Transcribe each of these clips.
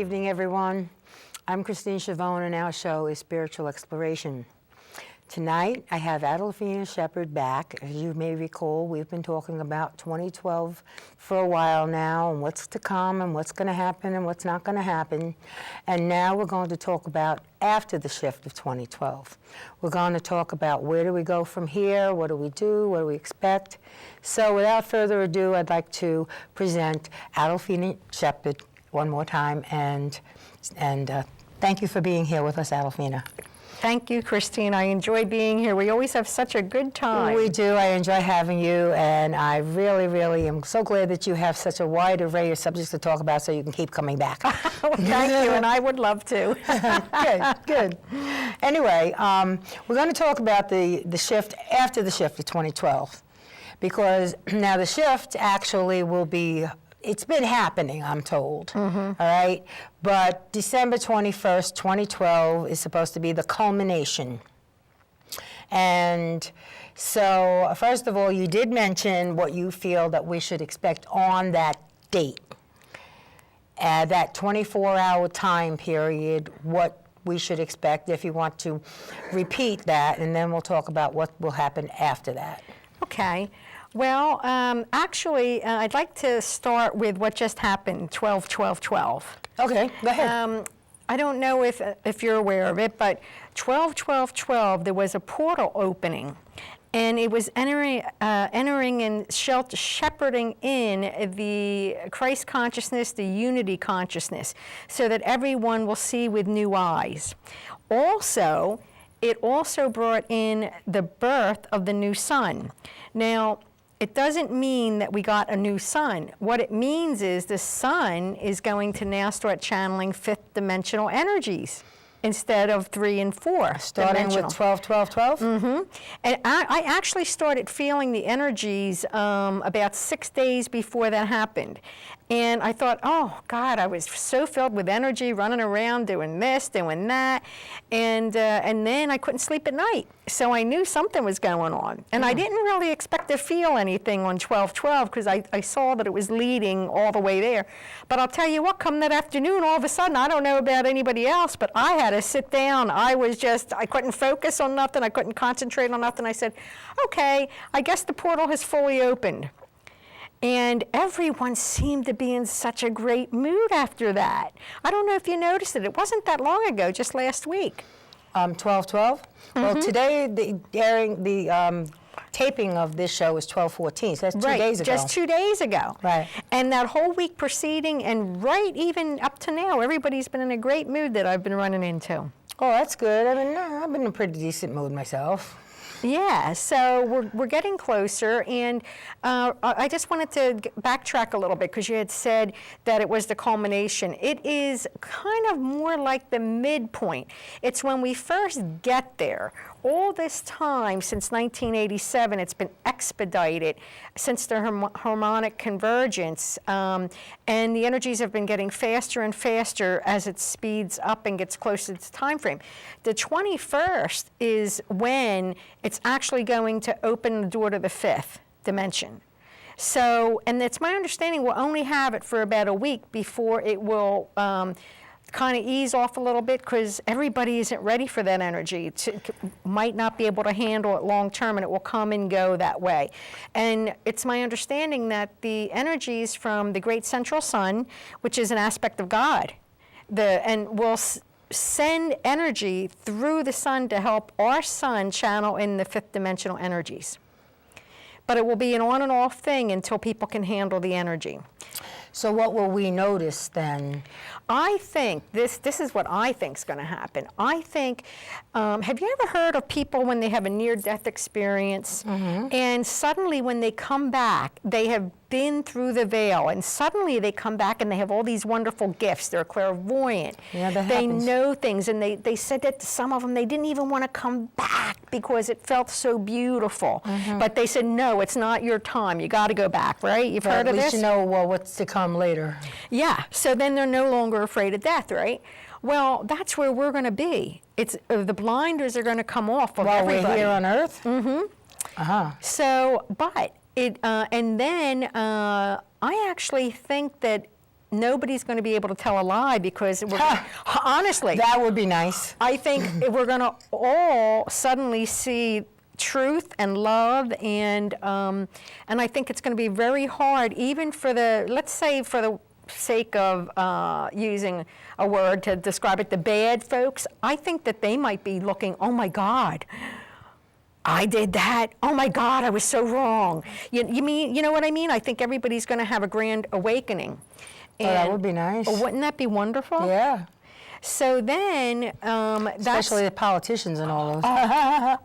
evening, everyone. I'm Christine Schiavone, and our show is Spiritual Exploration. Tonight, I have Adolphina Shephard back. As you may recall, we've been talking about 2012 for a while now, and what's to come, and what's going to happen, and what's not going to happen. And now we're going to talk about after the shift of 2012. We're going to talk about where do we go from here, what do we do, what do we expect. So without further ado, I'd like to present Adolphina Shephard one more time, and thank you for being here with us, Adolphina. Thank you, Christine. I enjoy being here. We always have such a good time. We do. I enjoy having you, and I really, really am so glad that you have such a wide array of subjects to talk about so you can keep coming back. Well, thank you, and I would love to. Good. Anyway, we're going to talk about the shift after the shift of 2012, because now the shift actually will be, it's been happening, I'm told, all right? But December 21st, 2012 is supposed to be the culmination. And so, first of all, you did mention what you feel that we should expect on that date, that 24-hour time period, what we should expect, if you want to repeat that, and then we'll talk about what will happen after that. Okay. Well, actually, I'd like to start with what just happened, 12-12-12. Okay, go ahead. I don't know if you're aware of it, but 12-12-12, there was a portal opening, and it was entering and shepherding in the Christ consciousness, the unity consciousness, so that everyone will see with new eyes. Also, it also brought in the birth of the new sun. Now, it doesn't mean that we got a new sun. What it means is the sun is going to now start channeling fifth dimensional energies instead of 3 and 4. Starting with 12-12-12? Mm-hmm. And I actually started feeling the energies about 6 days before that happened. And I thought, oh, God, I was so filled with energy, running around, doing this, doing that. And then I couldn't sleep at night. So I knew something was going on. And I didn't really expect to feel anything on 12-12 because I saw that it was leading all the way there. But I'll tell you what, come that afternoon, all of a sudden, I don't know about anybody else, but I had to sit down. I couldn't focus on nothing. I couldn't concentrate on nothing. I said, okay, I guess the portal has fully opened. And everyone seemed to be in such a great mood after that. I don't know if you noticed it. It wasn't that long ago, just last week. 12-12? Well, today, the taping of this show is 12-14, so that's 2 days ago. Just 2 days ago. Right. And that whole week preceding and right even up to now, everybody's been in a great mood that I've been running into. Oh, that's good. I mean, I've been in a pretty decent mood myself. Yeah, so we're getting closer, and I just wanted to backtrack a little bit because you had said that it was the culmination. It is kind of more like the midpoint. It's when we first get there. All this time, since 1987, it's been expedited since the harmonic convergence, and the energies have been getting faster and faster as it speeds up and gets closer to the time frame. The 21st is when it's actually going to open the door to the fifth dimension. So, and it's my understanding we'll only have it for about a week before it will kind of ease off a little bit because everybody isn't ready for that energy. It might not be able to handle it long term, and it will come and go that way. And it's my understanding that the energies from the great central sun, which is an aspect of God, and will send energy through the sun to help our sun channel in the fifth dimensional energies. But it will be an on and off thing until people can handle the energy. So what will we notice then? I think this is what I think is going to happen. I think, have you ever heard of people when they have a near-death experience, and suddenly when they come back, they have been through the veil, and suddenly they come back and they have all these wonderful gifts. They're clairvoyant. Yeah, that they happens. know things, and they said that to some of them, they didn't even want to come back because it felt so beautiful. But they said, no, it's not your time. You got to go back, right? You've heard of this? At least you know what's to come later. Yeah, so then they're no longer afraid of death, right? Well, that's where we're going to be. It's the blinders are going to come off of everybody. While we're here on Earth? So, but it, and then I actually think that nobody's going to be able to tell a lie because honestly, That would be nice. I think we're going to all suddenly see truth and love, and I think it's going to be very hard, even for the, let's say, for the sake of using a word to describe it, the bad folks. I think that they might be looking, oh my God, I did that. Oh my God, I was so wrong. You know what I mean? I think everybody's going to have a grand awakening. Oh, that would be nice. Wouldn't that be wonderful? Yeah. So then, Especially the politicians and all those.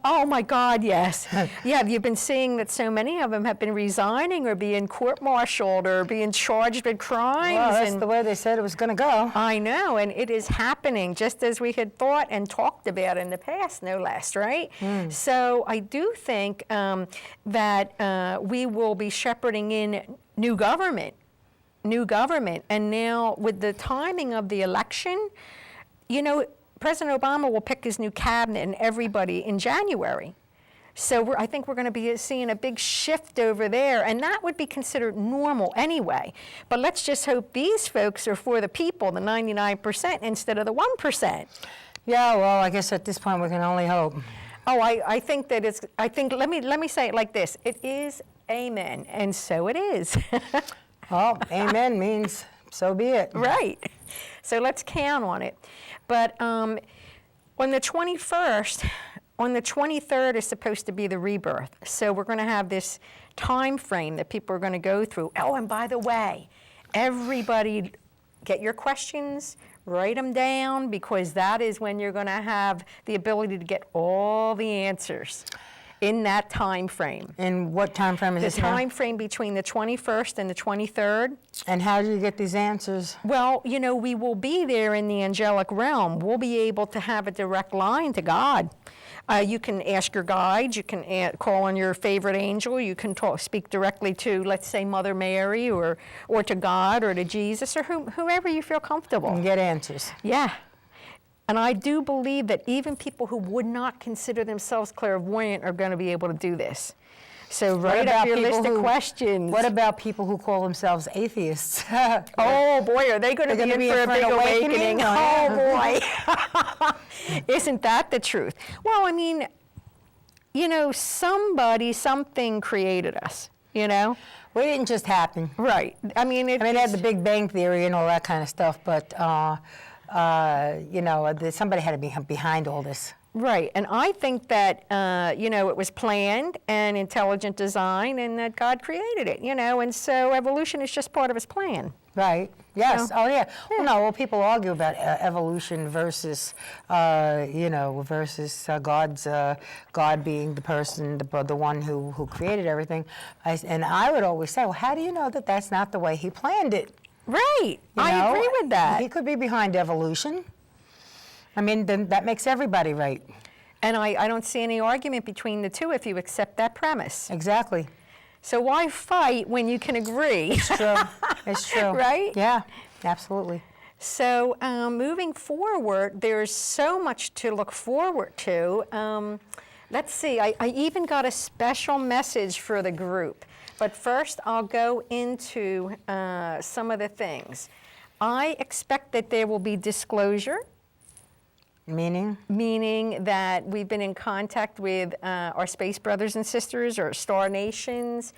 oh my God, yes. Yeah, you've been seeing that so many of them have been resigning or being court-martialed or being charged with crimes. Well, that's the way they said it was going to go. I know, and it is happening just as we had thought and talked about in the past, no less, right? So I do think that we will be shepherding in new government. And now with the timing of the election, you know, President Obama will pick his new cabinet and everybody in January. So I think we're going to be seeing a big shift over there, and that would be considered normal anyway. But let's just hope these folks are for the people, the 99%, instead of the 1%. Yeah, well, I guess at this point we can only hope. Oh, I think that it's, let me say it like this. It is amen, and so it is. Well, amen means so be it. Right. So let's count on it. But on the 21st, on the 23rd is supposed to be the rebirth. So we're going to have this time frame that people are going to go through. Oh, and by the way, everybody get your questions, write them down, because that is when you're going to have the ability to get all the answers in that time frame. And what time frame is this The now? time frame between the 21st and the 23rd. And how do you get these answers? Well, you know, we will be there in the angelic realm. We'll be able to have a direct line to God. You can ask your guide, you can call on your favorite angel, you can speak directly to, let's say, Mother Mary, or to God, or to Jesus, or whoever you feel comfortable. And get answers. Yeah. And I do believe that even people who would not consider themselves clairvoyant are going to be able to do this. So write up your list of questions. What about people who call themselves atheists? Oh boy, are they going to be in for a big awakening? Oh boy. Isn't that the truth? Well, I mean, you know, something created us, you know? Well, it didn't just happen. Right. I mean, they had the Big Bang Theory and all that kind of stuff, but, you know, somebody had to be behind all this. Right, and I think that, you know, it was planned and intelligent design, and that God created it, you know, and so evolution is just part of his plan. Right, yes, So, oh yeah. Well, no, well, people argue about evolution versus, you know, versus God being the person, the one who created everything. And I would always say, well, how do you know that that's not the way he planned it? Right, I agree with that. He could be behind evolution. I mean, then that makes everybody right. And I don't see any argument between the two if you accept that premise. Exactly. So why fight when you can agree? It's true. It's true. Right? Yeah, absolutely. So moving forward, there's so much to look forward to. Let's see, I even got a special message for the group. But first, I'll go into some of the things. I expect that there will be disclosure. Meaning? Meaning that we've been in contact with our space brothers and sisters, or star nations,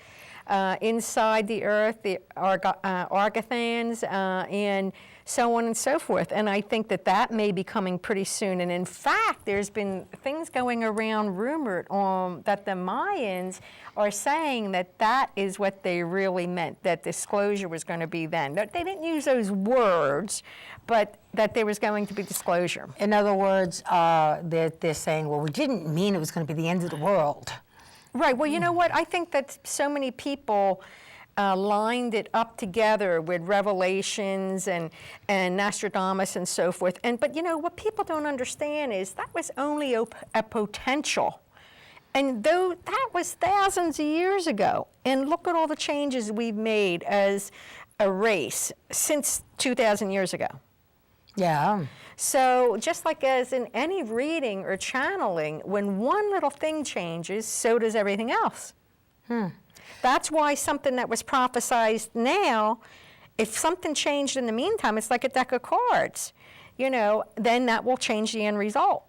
inside the Earth, the Argathans, and so on and so forth. And I think that that may be coming pretty soon. And in fact, there's been things going around rumored that the Mayans are saying that that is what they really meant, that disclosure was going to be then. They didn't use those words, but that there was going to be disclosure. In other words, they're saying, well, we didn't mean it was going to be the end of the world. Right. Well, you know what? I think that so many people lined it up together with Revelations and Nostradamus and so forth. But you know, what people don't understand is that was only a potential. And though that was thousands of years ago, and look at all the changes we've made as a race since 2,000 years ago. Yeah. So just like as in any reading or channeling, when one little thing changes, so does everything else. That's why something that was prophesized now if something changed in the meantime, it's like a deck of cards, you know, then that will change the end result.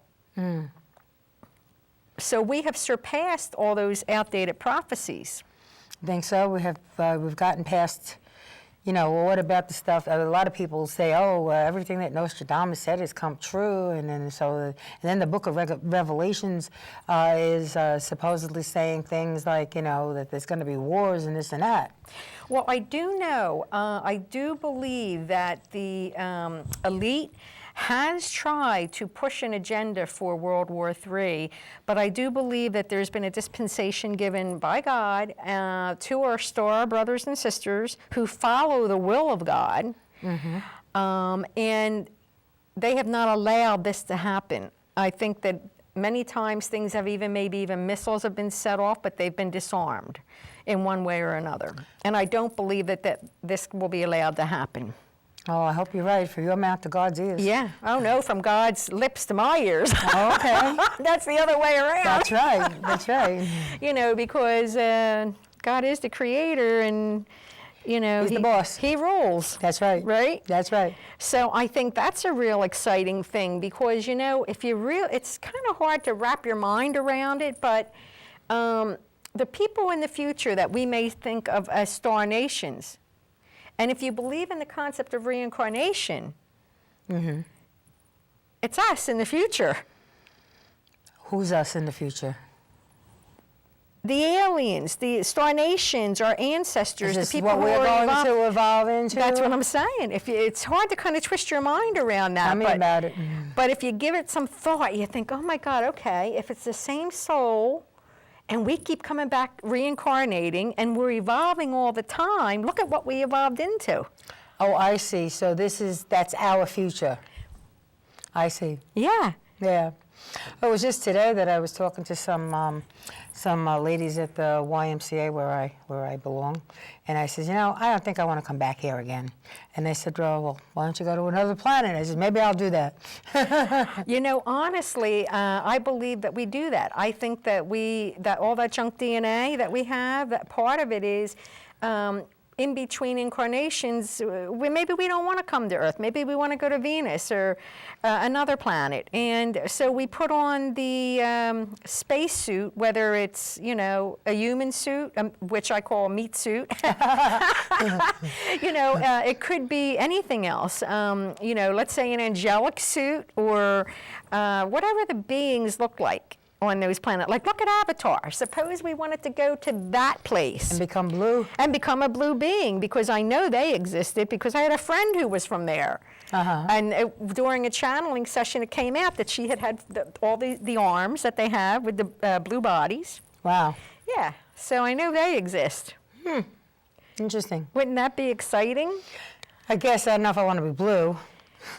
So we have surpassed all those outdated prophecies. I think so. We've gotten past, you know, well, what about the stuff? A lot of people say, oh, everything that Nostradamus said has come true, and then the Book of Revelations is supposedly saying things like, you know, that there's going to be wars and this and that. Well, I do know, I do believe that the elite has tried to push an agenda for World War III, but I do believe that there's been a dispensation given by God to our star brothers and sisters who follow the will of God, and they have not allowed this to happen. I think that many times things have maybe even missiles have been set off, but they've been disarmed in one way or another. And I don't believe that this will be allowed to happen. Oh, I hope you're right. For your mouth to God's ears. Yeah. Oh, no, from God's lips to my ears. Oh, okay. That's the other way around. That's right. That's right. You know, because God is the creator and, you know. He's the boss. He rules. That's right. Right? That's right. So I think that's a real exciting thing because, you know, it's kind of hard to wrap your mind around it, but the people in the future that we may think of as star nations, and if you believe in the concept of reincarnation, it's us in the future. Who's us in the future? The aliens, the star nations, our ancestors, Is the this people what who we're are going to evolve into? That's what I'm saying. It's hard to kind of twist your mind around that. Tell me about it. But if you give it some thought, you think, oh my God, okay, if it's the same soul, and we keep coming back reincarnating, and we're evolving all the time, look at what we evolved into. Oh, I see. So that's our future. I see. Yeah. Yeah. It was just today that I was talking to some ladies at the YMCA where I belong, and I said, you know, I don't think I want to come back here again. And they said, well, why don't you go to another planet? I said, maybe I'll do that. You know, honestly, I believe that we do that. I think that all that junk DNA that we have, that part of it is in between incarnations, maybe we don't want to come to Earth. Maybe we want to go to Venus or another planet. And so we put on the space suit, whether it's, you know, a human suit, which I call a meat suit. You know, it could be anything else. You know, let's say an angelic suit or whatever the beings look like on those planets. Like, look at Avatar. Suppose we wanted to go to that place. And become blue? And become a blue being, because I know they existed, because I had a friend who was from there. And during a channeling session, it came out that she had all the arms that they have with the blue bodies. Wow. Yeah, so I know they exist. Interesting. Wouldn't that be exciting? I guess I don't know if I want to be blue.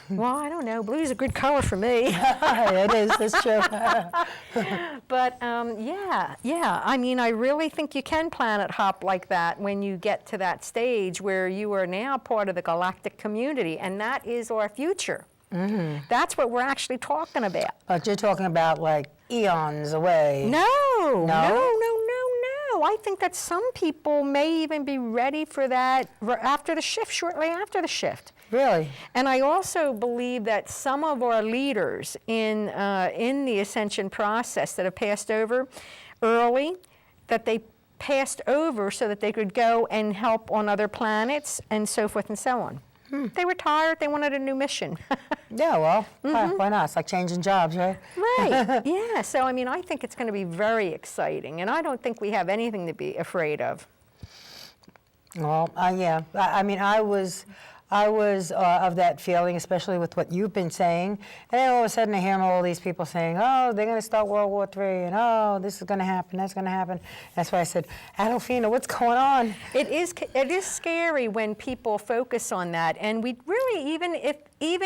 Well, I don't know. Blue's a good color for me. It is. That's true. But yeah. I mean, I really think you can planet hop like that when you get to that stage where you are now part of the galactic community, and that is our future. That's what we're actually talking about. But you're talking about like eons away. No. I think that some people may even be ready for that after the shift, shortly after the shift. Really? And I also believe that some of our leaders in the ascension process that have passed over early, that they passed over so that they could go and help on other planets and so forth and so on. They were tired. They wanted a new mission. Yeah, well, why not? It's like changing jobs, right? Right. Yeah. So, I mean, I think it's going to be very exciting, and I don't think we have anything to be afraid of. Well, yeah. I mean, I was of that feeling, especially with what you've been saying. And then all of a sudden I hear all these people saying, oh, they're going to start World War III, and oh, this is going to happen, that's going to happen. That's why I said, Adolphina, what's going on? It is scary when people focus on that. And we really, even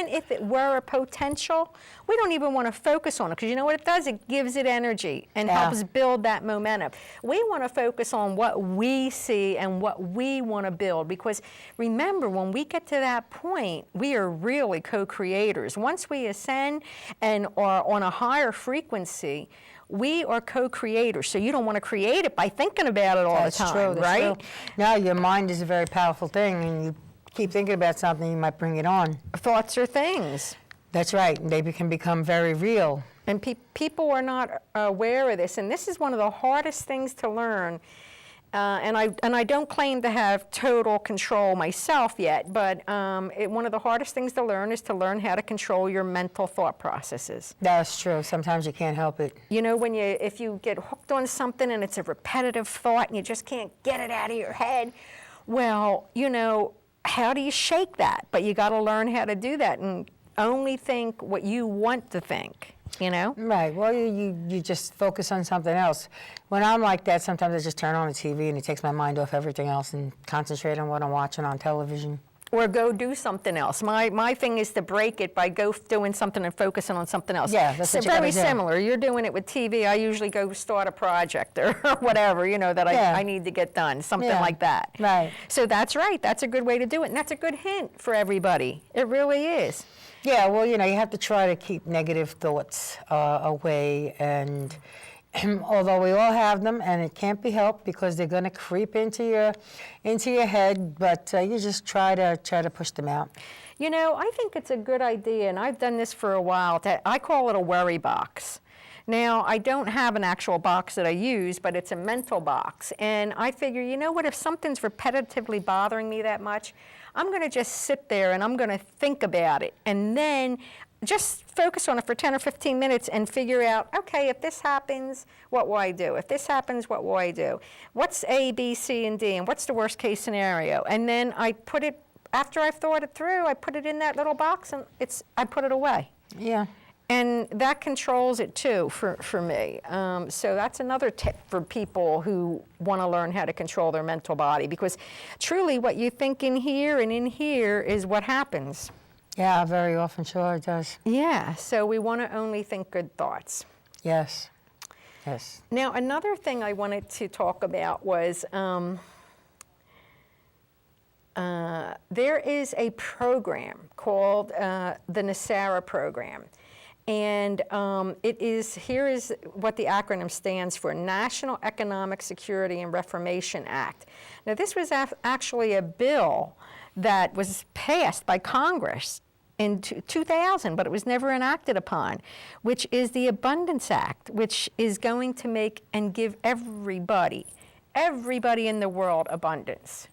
if it were a potential, we don't even want to focus on it, because you know what it does? It gives it energy and helps build that momentum. We want to focus on what we see and what we want to build, because remember, when we get to that point, we are really co-creators. Once we ascend and are on a higher frequency, we are co-creators. So you don't want to create it by thinking about it all the time, That's right? true. No, your mind is a very powerful thing, and keep thinking about something, you might bring it on. Thoughts are things. That's right. They can become very real. And people are not aware of this, and this is one of the hardest things to learn. And I don't claim to have total control myself yet, but one of the hardest things to learn is to learn how to control your mental thought processes. That's true. Sometimes you can't help it. You know, if you get hooked on something and it's a repetitive thought and you just can't get it out of your head, well, you know, how do you shake that? But you got to learn how to do that and only think what you want to think. You know? Right. Well, you just focus on something else. When I'm like that, sometimes I just turn on the TV and it takes my mind off everything else and concentrate on what I'm watching on television. Or go do something else. My thing is to break it by doing something and focusing on something else. Yeah, that's what you gotta very do. similar. You're doing it with TV. I usually go start a project or whatever, you know, that I need to get done, something like that. Right. So that's right. That's a good way to do it. And that's a good hint for everybody. It really is. Yeah, well, you know, you have to try to keep negative thoughts away, and although we all have them, and it can't be helped because they're going to creep into your head, but you just try to push them out. You know, I think it's a good idea, and I've done this for a while. I call it a worry box. Now, I don't have an actual box that I use, but it's a mental box. And I figure, you know what, if something's repetitively bothering me that much, I'm going to just sit there and I'm going to think about it. And then just focus on it for 10 or 15 minutes and figure out, okay, if this happens, what will I do? If this happens, what will I do? What's A, B, C, and D? And what's the worst case scenario? And then I put it, after I've thought it through, I put it in that little box and I put it away. Yeah. And that controls it too for me. So that's another tip for people who want to learn how to control their mental body, because truly what you think in here and in here is what happens. Yeah, very often, sure it does. Yeah, so we want to only think good thoughts. Yes. Yes. Now, another thing I wanted to talk about was there is a program called the NASARA program. And here is what the acronym stands for: National Economic Security and Reformation Act. Now, this was actually a bill that was passed by Congress in 2000, but it was never enacted upon, which is the Abundance Act, which is going to make and give everybody in the world abundance,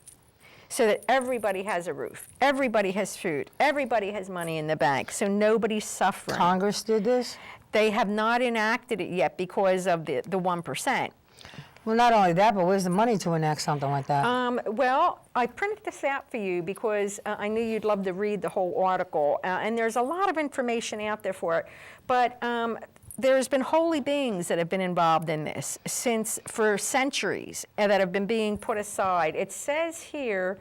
so that everybody has a roof, everybody has food, everybody has money in the bank, so nobody's suffering. Congress did this? They have not enacted it yet because of the 1%. Well, not only that, but where's the money to enact something like that? Well, I printed this out for you because I knew you'd love to read the whole article, and there's a lot of information out there for it. But there's been holy beings that have been involved in this for centuries, and that have been being put aside. It says here,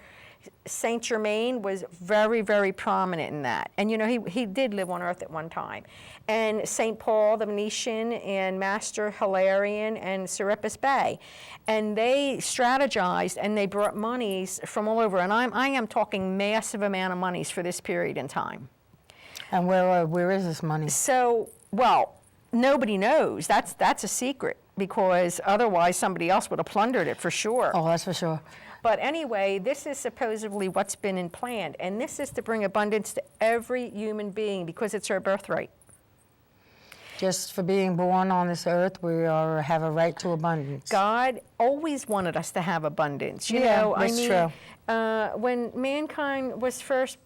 Saint Germain was very, very prominent in that. And you know, he did live on earth at one time. And Saint Paul the Venetian and Master Hilarion and Serapis Bey. And they strategized and they brought monies from all over. And I am talking massive amount of monies for this period in time. And where is this money? So, well, nobody knows. That's a secret, because otherwise somebody else would have plundered it for sure. Oh, that's for sure. But anyway, this is supposedly what's been planned, and this is to bring abundance to every human being because it's our birthright. Just for being born on this earth, we have a right to abundance. God always wanted us to have abundance. You Yeah, know, that's true. When mankind was first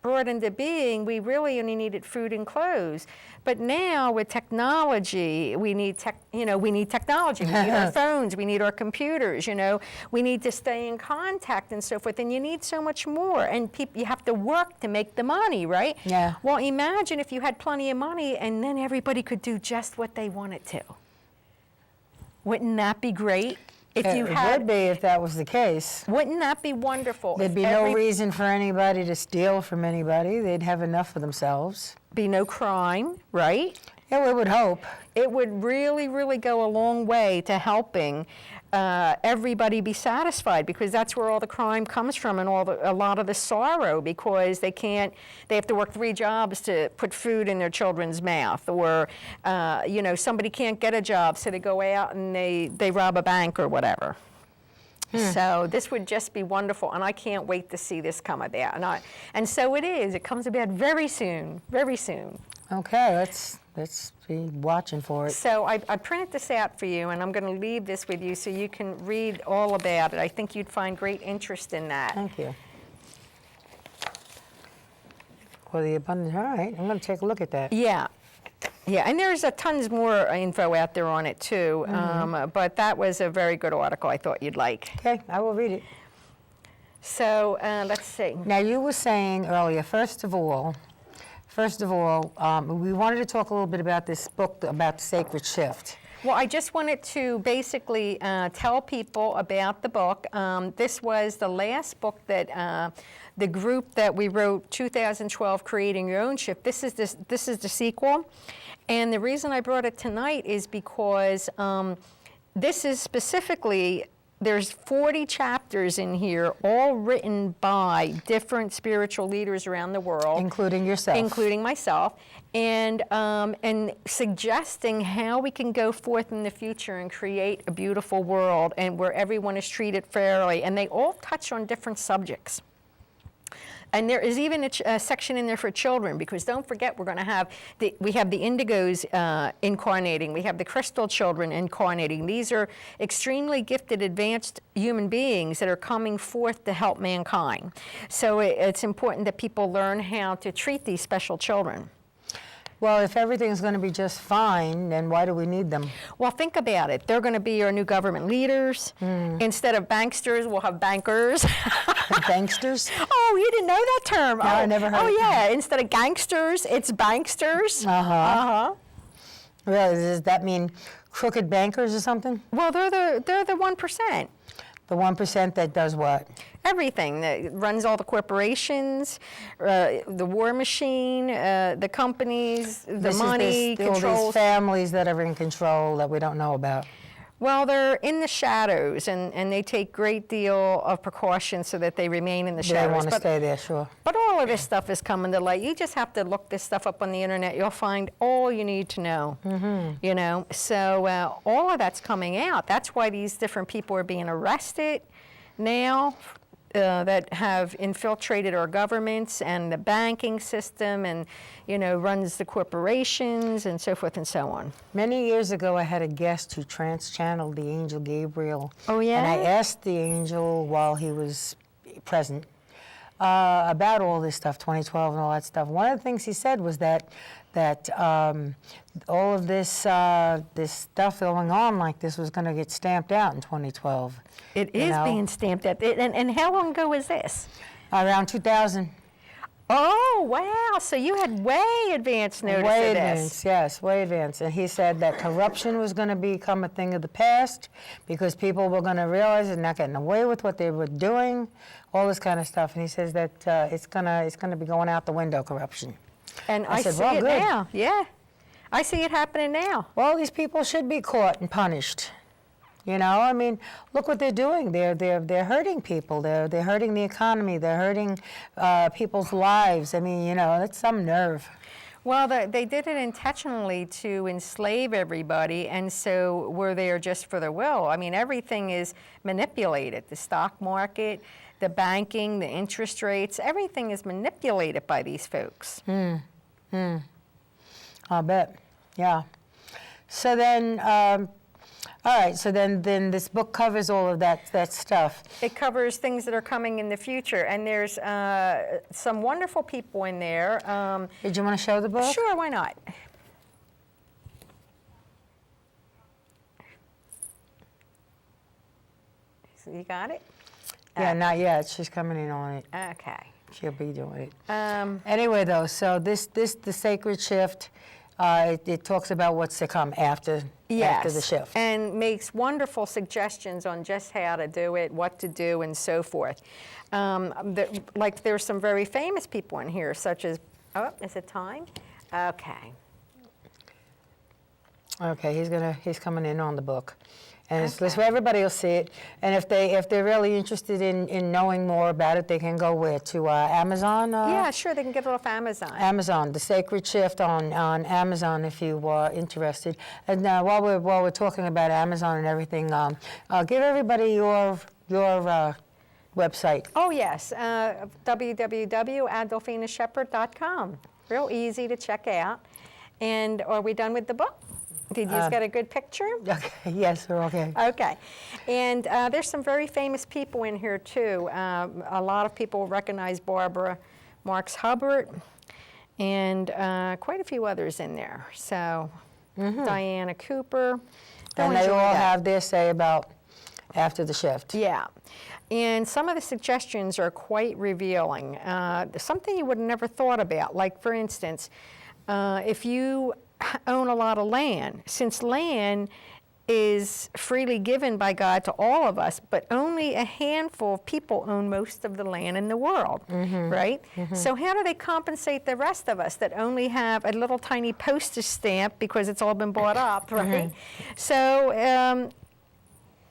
brought into being, we really only needed food and clothes. But now with technology, we need technology. We need our phones, we need our computers, you know. We need to stay in contact and so forth, and you need so much more. And you have to work to make the money, right? Yeah. Well, imagine if you had plenty of money and then everybody could do just what they wanted to. Wouldn't that be great? It would be if that was the case. Wouldn't that be wonderful? There'd be no reason for anybody to steal from anybody. They'd have enough for themselves. Be no crime, right? Yeah, we would hope. It would really, really go a long way to helping everybody be satisfied, because that's where all the crime comes from and a lot of the sorrow, because they have to work 3 jobs to put food in their children's mouth, or you know, somebody can't get a job, so they go out and they rob a bank or whatever. So this would just be wonderful, and I can't wait to see this come about. And so it is. It comes about very soon, very soon. Okay, let's be watching for it. So I printed this out for you, and I'm going to leave this with you so you can read all about it. I think you'd find great interest in that. Thank you. For the abundance, all right, I'm going to take a look at that. Yeah. Yeah, and there's tons more info out there on it too, but that was a very good article I thought you'd like. Okay, I will read it. So let's see. Now, you were saying earlier, first of all, we wanted to talk a little bit about this book, about the Sacred Shift. Well, I just wanted to basically tell people about the book. This was the last book that the group that we wrote, 2012, Creating Your Own Shift. This is the sequel. And the reason I brought it tonight is because this is specifically, there's 40 chapters in here, all written by different spiritual leaders around the world. Including yourself. Including myself. And suggesting how we can go forth in the future and create a beautiful world and where everyone is treated fairly. And they all touch on different subjects. And there is even a section in there for children, because don't forget, we're going to have we have the indigos incarnating, we have the crystal children incarnating. These are extremely gifted, advanced human beings that are coming forth to help mankind. So it's important that people learn how to treat these special children. Well, if everything's going to be just fine, then why do we need them? Well, think about it. They're going to be our new government leaders. Instead of banksters, we'll have bankers. Banksters? Oh, you didn't know that term? No, I never heard Oh, it. yeah. Instead of gangsters, it's banksters. Really, does that mean crooked bankers or something? Well, they're the 1%. The 1% that does what? Everything that runs all the corporations, the war machine, the companies, the money, all these controls. families that are in control that we don't know about. Well, they're in the shadows, and they take great deal of precautions so that they remain in the shadows. They want to stay there, sure. But all of this stuff is coming to light. You just have to look this stuff up on the internet. You'll find all you need to know. You know, so all of that's coming out. That's why these different people are being arrested now. That have infiltrated our governments and the banking system, and runs the corporations and so forth and so on. Many years ago, I had a guest who trans-channeled the angel Gabriel. Oh, yeah? And I asked the angel while he was present about all this stuff, 2012 and all that stuff. One of the things he said was that all of this this stuff going on like this was going to get stamped out in 2012. It is being stamped out. And how long ago was this? Around 2000. Oh, wow. So you had way advanced notice Way of this. advanced, yes, way advanced. And he said that corruption was going to become a thing of the past because people were going to realize they're not getting away with what they were doing, all this kind of stuff. And he says that it's going to be going out the window, corruption. And I said, see well, it good. now. Yeah. I see it happening now. Well, these people should be caught and punished. I mean, look what they're doing. They're hurting people. They're hurting the economy. They're hurting people's lives. I mean, that's some nerve. Well, they did it intentionally to enslave everybody, and so we're there just for their will. I mean, everything is manipulated. The stock market, the banking, the interest rates, everything is manipulated by these folks. I'll bet. Yeah. So then, all right, so then this book covers all of that stuff. It covers things that are coming in the future, and there's some wonderful people in there. Did you want to show the book? Sure, why not? So you got it? Yeah, not yet. She's coming in on it. Okay. She'll be doing it. Anyway, though, so the Sacred Shift, it talks about what's to come after the shift. And makes wonderful suggestions on just how to do it, what to do, and so forth. Like there's some very famous people in here, such as, is it time? Okay. Okay, he's coming in on the book. And it's this way everybody will see it. And if they're really interested in knowing more about it, they can go where? To Amazon? Yeah, sure, they can get it off Amazon. Amazon, The Sacred Shift on Amazon if you are interested. And while we're talking about Amazon and everything, give everybody your your website? Oh, yes, www.adolphinashephard.com. Real easy to check out. And are we done with the book? Did you get a good picture? Okay, yes, we're okay. Okay. And there's some very famous people in here, too. A lot of people recognize Barbara Marx Hubbard and quite a few others in there. So, Diana Cooper. And they all have their say about after the shift. Yeah. And some of the suggestions are quite revealing. Something you would have never thought about. Like, for instance, if you own a lot of land, since land is freely given by God to all of us, but only a handful of people own most of the land in the world, right? So how do they compensate the rest of us that only have a little tiny postage stamp because it's all been bought up, right? So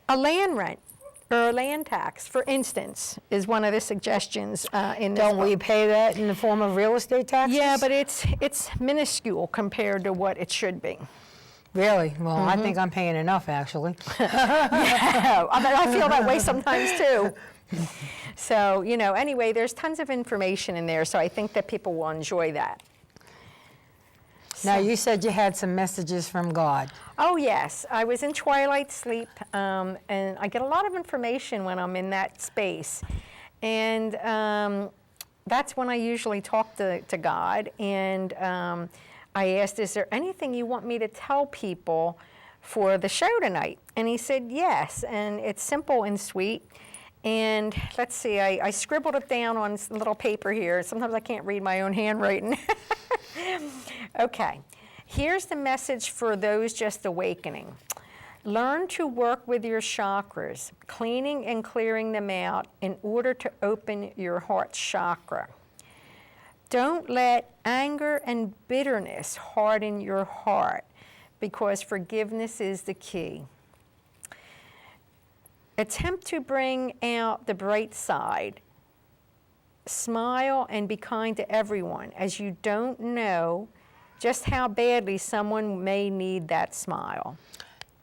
a land rent or a land tax, for instance, is one of the suggestions in this Don't book. we pay that in the form of real estate taxes? Yeah, but it's minuscule compared to what it should be. Really? Well, I think I'm paying enough, actually. I feel that way sometimes too. So, you know, anyway, there's tons of information in there, so I think that people will enjoy that. Now, you said you had some messages from God. Oh, yes. I was in twilight sleep, and I get a lot of information when I'm in that space. And that's when I usually talk to God. And I asked, is there anything you want me to tell people for the show tonight? And he said, yes. And it's simple and sweet. And let's see, I scribbled it down on a little paper here. Sometimes I can't read my own handwriting. Okay, here's the message for those just awakening. Learn to work with your chakras, cleaning and clearing them out in order to open your heart chakra. Don't let anger and bitterness harden your heart, because forgiveness is the key. Attempt to bring out the bright side. Smile and be kind to everyone, as you don't know just how badly someone may need that smile.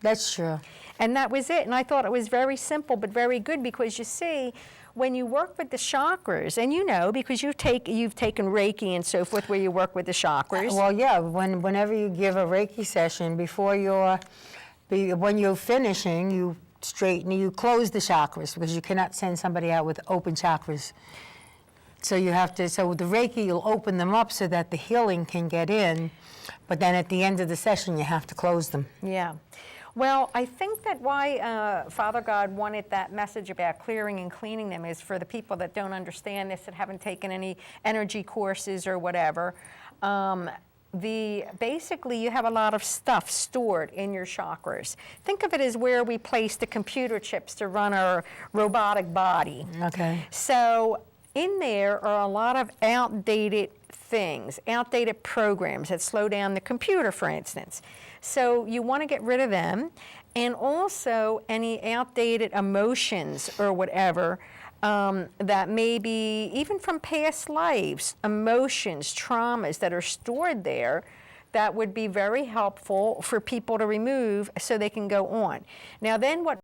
That's true. And that was it. And I thought it was very simple but very good, because you see, when you work with the chakras, and you know, because you've taken Reiki and so forth, where you work with the chakras. Well, yeah, whenever you give a Reiki session, when you're finishing, you close the chakras, because you cannot send somebody out with open chakras. So so the Reiki, you'll open them up so that the healing can get in, but then at the end of the session, you have to close them. Yeah. Well, I think that why Father God wanted that message about clearing and cleaning them is for the people that don't understand this, that haven't taken any energy courses or whatever. Basically, you have a lot of stuff stored in your chakras. Think of it as where we place the computer chips to run our robotic body. Okay. So in there are a lot of outdated things, outdated programs that slow down the computer, for instance. So you want to get rid of them, and also any outdated emotions or whatever that may be even from past lives, emotions, traumas that are stored there, that would be very helpful for people to remove so they can go on. Now then what